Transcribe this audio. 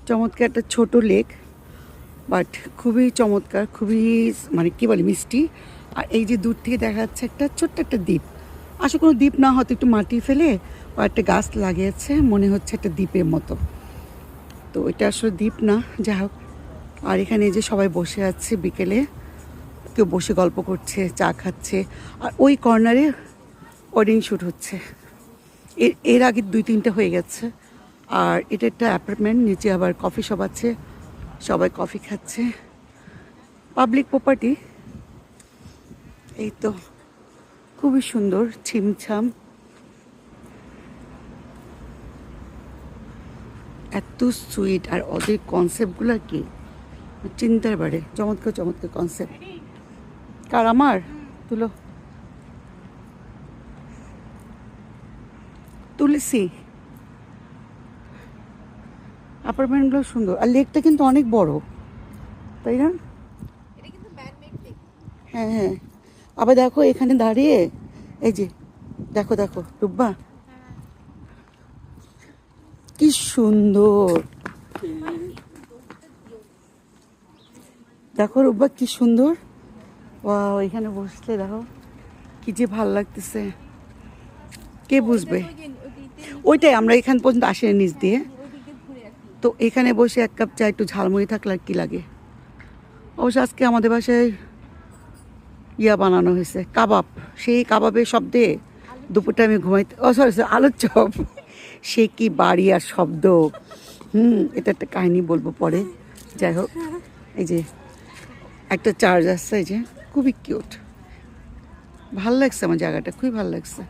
চমৎকার একটা ছোট লেক, বাট খুবই চমৎকার, খুবই মানে কী বলে মিষ্টি। আর এই যে দূর থেকে দেখা যাচ্ছে একটা ছোট্ট একটা দ্বীপ, আসলে কোনো দ্বীপ না, হয়তো একটু মাটি ফেলে বা একটা গাছ লাগিয়েছে, মনে হচ্ছে একটা দ্বীপের মতো। তো এটা আসলে দ্বীপ না, যাই হোক। আর এখানে যে সবাই বসে আছে বিকেলে, কেউ বসে গল্প করছে, চা খাচ্ছে, আর ওই কর্নারে ওয়েডিং শ্যুট হচ্ছে। এর আগে 2-3টা হয়ে গেছে। আর এটা একটা অ্যাপার্টমেন্ট, নিচে আবার কফি শপ আছে, সবাই কফি খাচ্ছে, পাবলিক প্রপার্টি। এই তো খুবই সুন্দর, ছিমছাম, এত সুইট। আর ওদের কনসেপ্টগুলো কি চিন্তার বাড়ে, চমৎকার চমৎকার কনসেপ্ট। কার? আমার তুলো, তুলসী। অ্যাপার্টমেন্টগুলো সুন্দর, আর লেকটা কিন্তু অনেক বড়, তাই না? হ্যাঁ হ্যাঁ। আবার দেখো এখানে দাঁড়িয়ে, এই যে দেখো দেখো রুব্বা, কি সুন্দর। দেখো রুব্বা কি সুন্দর, ওয়াও। এখানে বসলে দেখো কি যে ভাল লাগতেছে, কে বুঝবে। ওইটাই, আমরা এখান পর্যন্ত আসিনি নিচ দিয়ে, তো এখানে বসে এক কাপ চা একটু ঝালমুড়ি থাকলে আর কি লাগে। অবশ্য আজকে আমাদের বাসায় ইয়া বানানো হয়েছে, কাবাব। সেই কাবাবের শব্দে দুপুরটা আমি ঘুমাইতে, সরি আলুর চপ, সে কি বাড়ি আর শব্দ। এটা একটা কাহিনী বলবো পরে। যাই হোক, এই যে একটা চার্জ আসছে, এই যে খুবই কিউট, ভাল লাগছে আমার জায়গাটা, খুবই ভাল লাগছে।